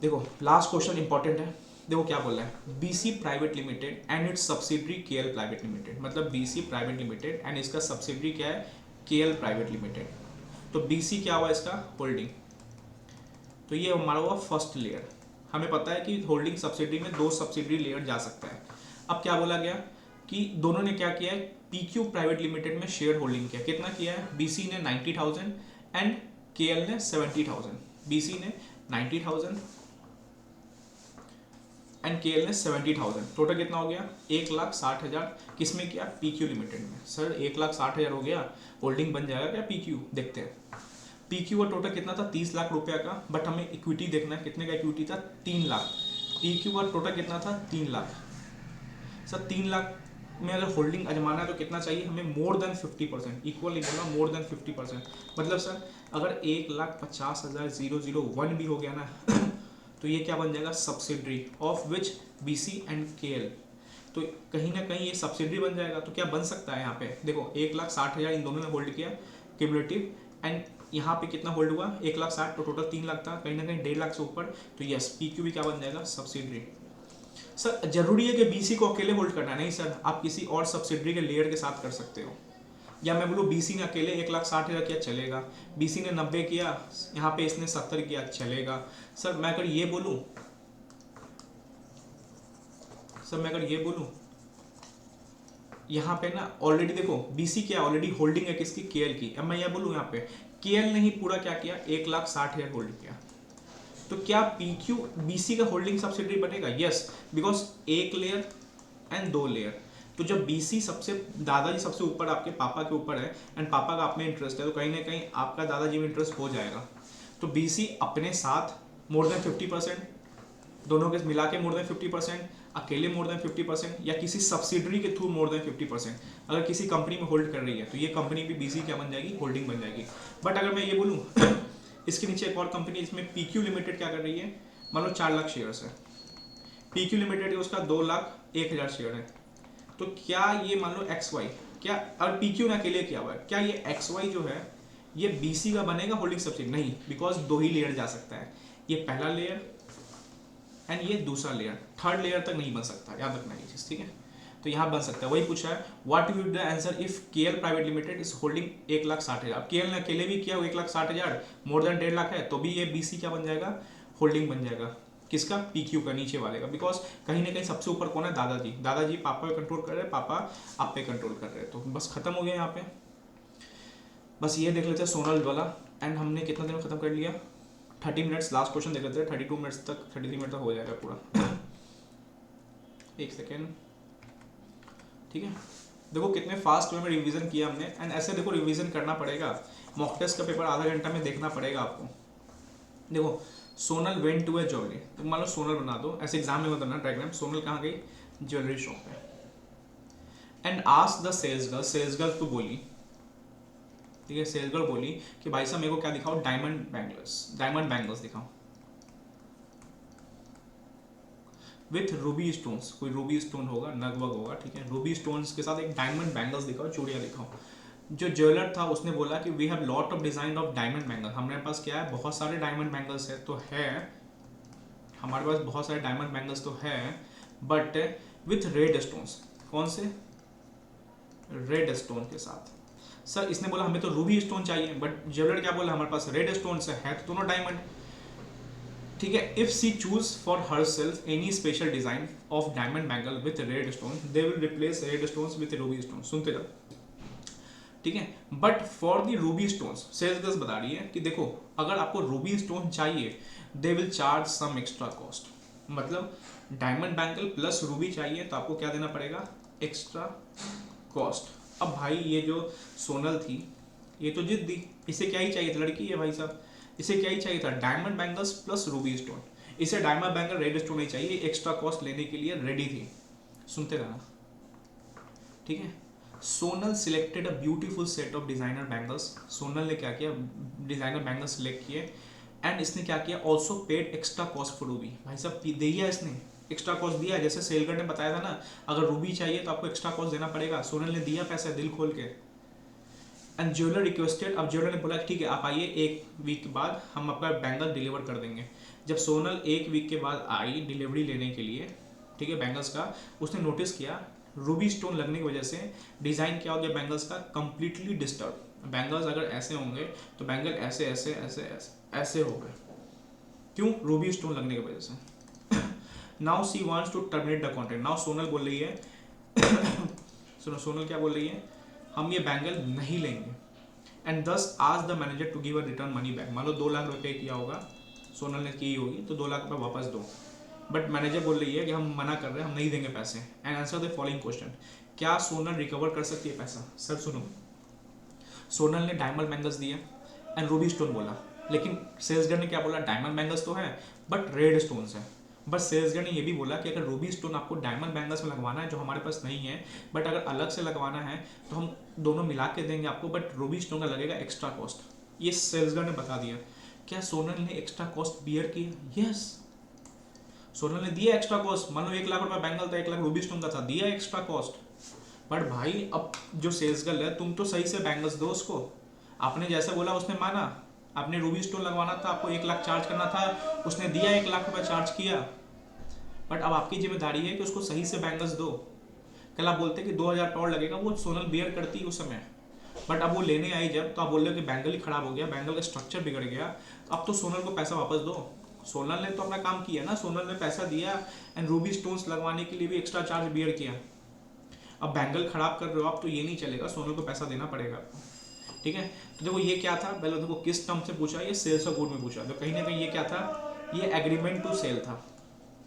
देखो लास्ट क्वेश्चन इंपॉर्टेंट है, देखो क्या बोल रहा है, BC private limited and it's subsidiary KL private limited, मतलब बीसी प्राइवेट लिमिटेड एंड इसका सब्सिडरी क्या है, केएल प्राइवेट लिमिटेड। तो बीसी क्या हुआ इसका, होल्डिंग, तो ये हमारा हुआ फर्स्ट लेयर, हमें पता है कि होल्डिंग सब्सिडरी में 2 सब्सिडरी लेयर जा सकता है। अब क्या बोला गया कि दोनों ने क्या किया है, पीक्यू प्राइवेट लिमिटेड में शेयर होल्डिंग किया, कितना किया है, बीसी ने 90,000 एंड केएल ने 70,000, बीसी ने 90,000 एंड केएल ने 70,000, टोटल कितना हो गया 1,60,000, किस में किया, पीक्यू लिमिटेड में। सर 1,60,000 हो गया, होल्डिंग बन जाएगा क्या पीक्यू, देखते हैं। पीक्यू का टोटल कितना था 30 लाख रुपया का, बट हमें इक्विटी देखना है, कितने का इक्विटी था 3 लाख, पीक्यू का टोटल कितना था 3 लाख। सर 3 लाख में अगर होल्डिंग अजमाना है तो कितना चाहिए हमें, मोर देन 50%, इक्वल नहीं बोलना, मोर देन 50%, मतलब सर अगर 1,50,001 भी हो गया ना तो ये क्या बन जाएगा, subsidiary of which BC and KL, तो कहीं ना कहीं ये सब्सिडरी बन जाएगा। तो क्या बन सकता है यहाँ पे, देखो 1,60,000 इन दोनों ने होल्ड किया क्यूमुलेटिव, एंड यहाँ पे कितना होल्ड हुआ 1,60,000, तो टोटल 3 लाख था, कहीं ना कहीं 1.5 लाख से ऊपर, तो यस पीक्यू भी क्या बन जाएगा, सब्सिडरी। सर जरूरी है कि बीसी को अकेले होल्ड करना है, नहीं सर, आप किसी और सब्सिडरी के लेयर के साथ कर सकते हो, या मैं बोलूँ बीसी ने अकेले 1,60,000 किया चलेगा, बीसी ने 90 किया, यहाँ पे इसने 70 किया चलेगा। सर मैं अगर ये बोलूँ यहाँ पे ना ऑलरेडी देखो बीसी क्या ऑलरेडी होल्डिंग है किसकी, केएल की, अब मैं ये बोलूँ यहाँ पे केएल ने ही पूरा क्या किया 1,60,000 होल्ड किया, तो क्या पीक्यू बीसी का होल्डिंग सब्सिडरी बनेगा, yes, because 1 layer and 2 layer. तो जब बीसी सबसे दादाजी सबसे ऊपर आपके पापा के ऊपर है एंड पापा का आप में इंटरेस्ट है, तो कहीं ना कहीं आपका दादाजी में इंटरेस्ट हो जाएगा, तो बीसी अपने साथ मोर देन 50%, दोनों के मिला के मोर देन 50%, अकेले मोर देन 50%, या किसी सब्सिडरी के थ्रू मोर देन 50%, अगर किसी कंपनी में होल्ड कर रही है तो ये कंपनी भी बीसी क्या बन जाएगी, होल्डिंग बन जाएगी। बट अगर मैं ये बोलूँ इसके नीचे एक और कंपनी, इसमें पीक्यू लिमिटेड क्या कर रही है, मान लो 4 लाख शेयर्स है, पीक्यू लिमिटेड है उसका 2 लाख 1000 शेयर है, तो क्या ये मान लो एक्स वाई, क्या और पी क्यू ने अकेले किया हुआ है, क्या ये एक्स वाई जो है ये बी सी का बनेगा होल्डिंग सब्सिडी? नहीं, बिकॉज दो ही लेयर जा सकता है, ये पहला लेयर एंड ये दूसरा लेयर, थर्ड लेयर तक नहीं बन सकता, याद रखना ये चीज़, ठीक है। तो यहाँ बन सकता है, वही पूछा है what will the answer if KL private limited is holding 1,60,000। KL ने अकेले भी किया 1,60,000, मोर देन 1.5 लाख है, तो भी ये बीसी क्या बन जाएगा, होल्डिंग बन जाएगा, किसका, पीक्यू का, नीचे वाले का। बिकॉज कहीं ना कहीं सबसे ऊपर कौन है, दादाजी, दादाजी पापा पे कंट्रोल कर रहे हैं, पापा आप पे कंट्रोल कर रहे हैं, तो बस खत्म हो गया यहाँ पे। बस ये देख लेते हैं सोनल वाला, एंड हमने कितना दिन में खत्म कर लिया, 30 मिनट्स। लास्ट क्वेश्चन देख लेते हैं, 32 मिनट्स तक, 33 मिनट तक हो जाएगा पूरा। एक सेकेंड, ठीक है। देखो कितने फास्ट वे में रिवीजन किया हमने, एंड ऐसे देखो रिवीजन करना पड़ेगा, मॉक टेस्ट का पेपर आधा घंटा में देखना पड़ेगा आपको। देखो Sonal went to a jewellery, तो मान लो सोनल बना दो, ऐसे एग्जाम में बताना डायग्राम, सोनल कहाँ गई, ज्वेलरी शॉप पे, and ask the sales girl तो बोली, ठीक है, सेल्स गर्ल बोली कि भाई साहब मेरे को क्या दिखाओ, डायमंड बैंगल्स दिखाओ विथ रूबी स्टोन्स, कोई रूबी स्टोन होगा, नगवग होगा, ठीक है, रूबी स्टोन्स के साथ एक डायमंड बैंगल्स दिखाओ, चूड़ियाँ दिखाओ। जो ज्वेलर था उसने बोला कि we have lot of design of diamond bangle, हमारे पास क्या है, बहुत सारे डायमंड बैंगल्स है, तो है हमारे पास बहुत सारे डायमंड बैंगल्स तो है, बट विथ रेड स्टोन्स, कौन से, रेड स्टोन के साथ। सर इसने बोला हमें तो रूबी स्टोन चाहिए, बट ज्वेलर क्या बोला, हमारे पास रेड स्टोन है तो दोनों डायमंड, ठीक है। If she choose for herself any special design of diamond bangle with red stone, they will replace red stones with ruby stone, सुनते जाओ, ठीक है। But for the ruby stones, sales girls बता रही है कि देखो अगर आपको रूबी स्टोन चाहिए, they will charge some extra cost, मतलब डायमंड बैंगल प्लस रूबी चाहिए तो आपको क्या देना पड़ेगा, एक्स्ट्रा कॉस्ट। अब भाई ये जो सोनल थी ये तो जिद दी, इसे क्या ही चाहिए था, लड़की है भाई साहब, इसे क्या ही चाहिए था, diamond bangles plus Ruby stone, इसे डायमंड बैंगल रेड स्टोन नहीं चाहिए, एक्स्ट्रा कॉस्ट लेने के लिए रेडी थी, सुनते रहना, ठीक है। Sonal selected a beautiful set of designer bangles, Sonal ने क्या किया, डिजाइनर बैंगल्स सिलेक्ट किए, एंड इसने क्या किया, also paid extra cost for Ruby, भाई साहब दिया इसने, एक्स्ट्रा कॉस्ट दिया, जैसे सेलगर ने बताया था ना, अगर रूबी चाहिए तो आपको एक्स्ट्रा कॉस्ट देना पड़ेगा, सोनल ने दिया पैसा दिल खोल के। एंड ज्वेलर रिक्वेस्टेड, अब ज्वेलर ने बोला ठीक है आप आइए, एक वीक के बाद हम आपका बैंगल डिलीवर कर देंगे। जब सोनल एक वीक के बाद आई डिलीवरी लेने के लिए, ठीक है, बैंगल्स का, उसने नोटिस किया रूबी स्टोन लगने की वजह से डिज़ाइन क्या हो गया बैंगल्स का, कंप्लीटली डिस्टर्ब। बैंगल्स अगर ऐसे होंगे तो बैंगल ऐसे ऐसे ऐसे ऐसे ऐसे हो गए, क्यों, रूबी स्टोन लगने की वजह से। Now she wants to terminate the contract, now Sonal बोल रही है सुनो सोनल क्या बोल रही है, हम ये बैंगल नहीं लेंगे, एंड दस आज the manager to give a return money back. मान लो 2 लाख रुपए किया होगा सोनल ने की होगी, तो 2 लाख रुपए वापस दो, बट मैनेजर बोल रही है कि हम मना कर रहे हैं, हम नहीं देंगे पैसे। And answer the following question, क्या सोनल रिकवर कर सकती है पैसा? सर सुनो, सोनल ने डायमंड बैंगल्स दिए एंड रूबी स्टोन बोला, लेकिन सेल्स गर्ल ने क्या बोला, डायमंड बैंगल्स तो है बट रेड स्टोन्स है। बट सेल्स गर्ल ने ये भी बोला कि अगर रूबी स्टोन आपको डायमंड बैंगल्स में लगवाना है जो हमारे पास नहीं है, बट अगर अलग से लगवाना है तो हम दोनों मिला के देंगे आपको, बट रूबी स्टोन का लगेगा एक्स्ट्रा कॉस्ट। ये सेल्स गर्ल ने बता दिया। क्या सोनल ने एक्स्ट्रा कॉस्ट बियर किया? यस, सोनल ने दिया एक्स्ट्रा कॉस्ट। मान लो 1 लाख रुपया बैंगल था, 1 लाख रूबी स्टोन का था, दिया एक्स्ट्रा कॉस्ट। बट भाई अब जो सेल्स गर्ल है, तुम तो सही से बैंगल्स दो उसको, आपने जैसे बोला उसने माना, आपने रूबी स्टोन लगवाना था, आपको 1 लाख चार्ज करना था, उसने दिया 1 लाख रुपया चार्ज किया, बट अब आपकी जिम्मेदारी है कि उसको सही से बैंगल्स दो। कल आप बोलते कि 2000 पाउंड लगेगा, वो सोनल बियर करती उस समय, बट अब वो लेने आई जब, तो आप बोल रहे हो कि बैंगल ही खराब हो गया, बैंगल का स्ट्रक्चर बिगड़ गया, अब तो सोनल को पैसा वापस दो। सोनल ने तो अपना काम किया ना, सोनल ने पैसा दिया एंड रूबी स्टोन्स लगवाने के लिए भी एक्स्ट्रा चार्ज बियर किया। अब बैंगल खराब कर रहे हो आप, तो ये नहीं चलेगा, सोनल को पैसा देना पड़ेगा आपको, ठीक है। तो देखो ये क्या था, पहले देखो किस टर्म से पूछा, ये सेल्स ऑफ गुड में पूछा, तो कहीं ना कहीं ये क्या था, ये एग्रीमेंट टू सेल था,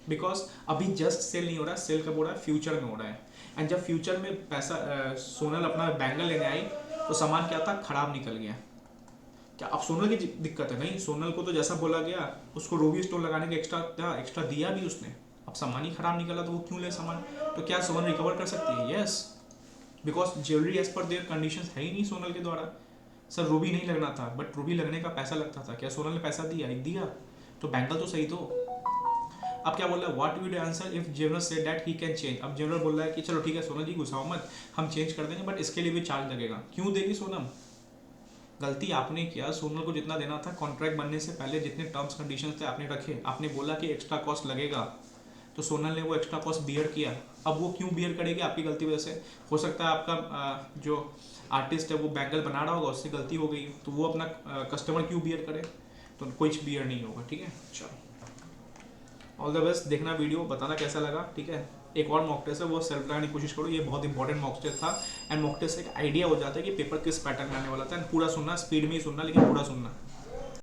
बिकॉज अभी जस्ट सेल नहीं हो रहा है, सेल कब हो रहा है, फ्यूचर में हो रहा है। एंड जब फ्यूचर में पैसा सोनल अपना बैंगल लेने आई तो सामान क्या था, खराब निकल गया। क्या अब सोनल की दिक्कत है? नहीं, सोनल को तो जैसा बोला गया उसको रूबी स्टोन लगाने का एक्स्ट्रा दिया भी उसने, अब सामान ही खराब निकला तो वो क्यों ले सामान? तो क्या सोनल रिकवर कर सकती है? Yes, because jewellery as per their conditions है ही नहीं सोनल के द्वारा। सर रूबी नहीं लगना था, बट रूबी लगने का पैसा लगता था, क्या सोनल ने पैसा दिया? दिया, तो बैंगल तो सही दो। अब क्या बोल रहा है, what would you answer if general said that he can change. अब जनरल बोल रहा है कि चलो ठीक है सोनल जी गुस्साओ मत, हम चेंज कर देंगे, बट इसके लिए भी चार्ज लगेगा। क्यों देगी सोनम, गलती आपने किया, सोनल को जितना देना था कॉन्ट्रैक्ट बनने से पहले जितने टर्म्स कंडीशंस थे आपने रखे, आपने बोला कि एक्स्ट्रा कॉस्ट लगेगा, तो सोनल ने वो एक्स्ट्रा कॉस्ट बियर किया। अब वो क्यों बियर करेगी, आपकी गलती वजह से। हो सकता है आपका जो आर्टिस्ट है वो बैंगल बना रहा होगा, उससे गलती हो गई, तो वो अपना कस्टमर क्यों बियर करे, तो कुछ बियर नहीं होगा, ठीक है। चलो ऑल द बेस्ट, देखना वीडियो, बताना कैसा लगा, ठीक है। एक और मॉक टेस्ट है, वो सेल्फ लगाने की कोशिश करो, ये बहुत इंपॉर्टेंट मॉक टेस्ट था। एंड मॉक टेस्ट से एक आइडिया हो जाता है कि पेपर किस पैटर्न में आने वाला था। एंड पूरा सुनना, स्पीड में ही सुनना, लेकिन पूरा सुनना।